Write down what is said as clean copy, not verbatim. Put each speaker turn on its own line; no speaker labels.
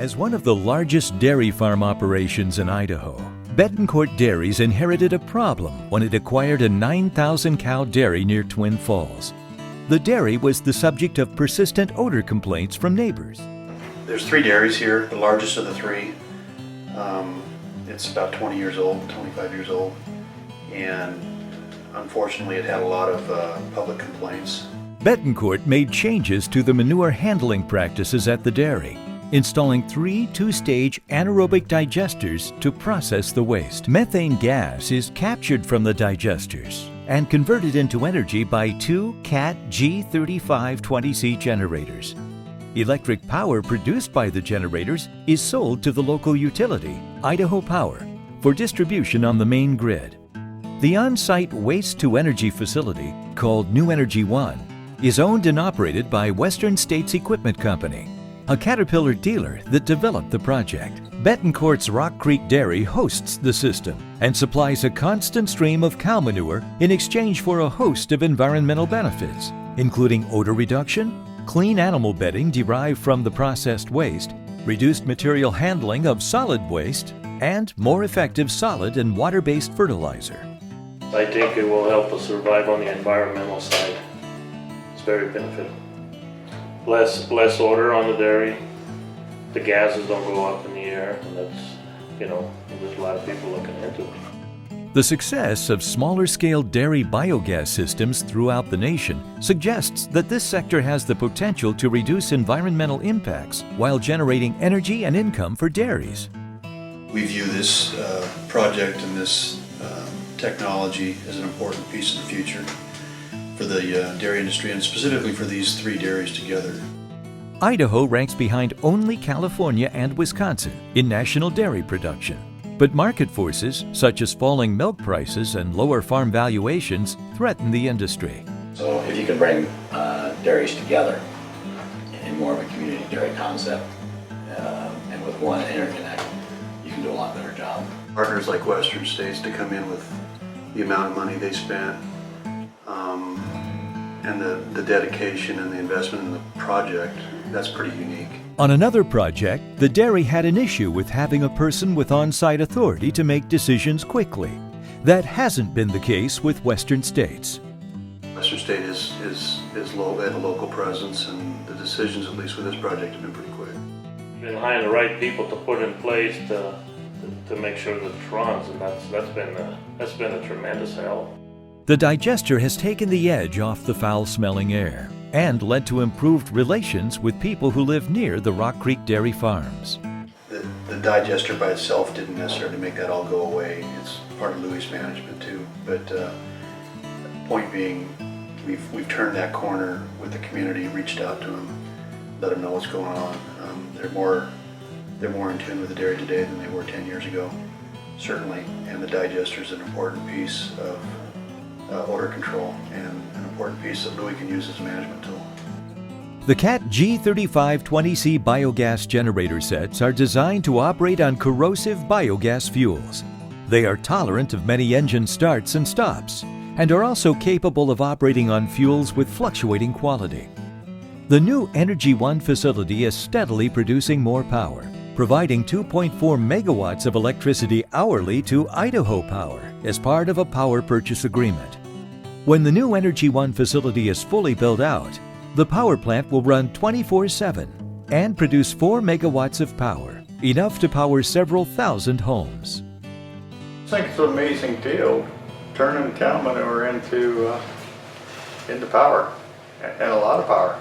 As one of the largest dairy farm operations in Idaho, Betancourt Dairies inherited a problem when it acquired a 9,000-cow dairy near Twin Falls. The dairy was the subject of persistent odor complaints from neighbors.
There's 3 dairies here, the largest of the 3. It's about 20 years old, 25 years old, and unfortunately it had a lot of public complaints.
Betancourt made changes to the manure handling practices at the dairy, installing 3 two-stage anaerobic digesters to process the waste. Methane gas is captured from the digesters and converted into energy by 2 CAT G3520C generators. Electric power produced by the generators is sold to the local utility, Idaho Power, for distribution on the main grid. The on-site waste-to-energy facility, called New Energy One, is owned and operated by Western States Equipment Company, a Caterpillar dealer that developed the project. Betancourt's Rock Creek Dairy hosts the system and supplies a constant stream of cow manure in exchange for a host of environmental benefits, including odor reduction, clean animal bedding derived from the processed waste, reduced material handling of solid waste, and more effective solid and water-based fertilizer.
I think it will help us survive on the environmental side. It's very beneficial. Less odor on the dairy. The gases don't go up in the air, and that's, there's a lot of people looking into it.
The success of smaller-scale dairy biogas systems throughout the nation suggests that this sector has the potential to reduce environmental impacts while generating energy and income for dairies.
We view this project and this technology as an important piece of the future for the dairy industry, and specifically for these 3 dairies together.
Idaho ranks behind only California and Wisconsin in national dairy production. But market forces, such as falling milk prices and lower farm valuations, threaten the industry.
So if you can bring dairies together in more of a community dairy concept, and with one interconnect, you can do a lot better job.
Partners like Western States to come in with the amount of money they spent, and the dedication and the investment in the project, that's pretty unique.
On another project, the dairy had an issue with having a person with on-site authority to make decisions quickly. That hasn't been the case with Western States.
Western State is low, at a local presence, and the decisions, at least with this project, have been pretty quick.
Been hiring the right people to put in place to make sure that it runs, and that's been a tremendous help.
The digester has taken the edge off the foul-smelling air and led to improved relations with people who live near the Rock Creek Dairy Farms.
The digester by itself didn't necessarily make that all go away. It's part of Louis' management too. But point being, we've turned that corner with the community, reached out to them, let them know what's going on. They're more in tune with the dairy today than they were 10 years ago, certainly. And the digester is an important piece of odor control and an important piece that Louis can use as a management tool.
The CAT G3520C biogas generator sets are designed to operate on corrosive biogas fuels. They are tolerant of many engine starts and stops, and are also capable of operating on fuels with fluctuating quality. The new Energy One facility is steadily producing more power, providing 2.4 megawatts of electricity hourly to Idaho Power as part of a power purchase agreement. When the new Energy One facility is fully built out, the power plant will run 24/7 and produce 4 megawatts of power, enough to power several thousand homes.
I think it's an amazing deal, turning cow manure into power, and a lot of power.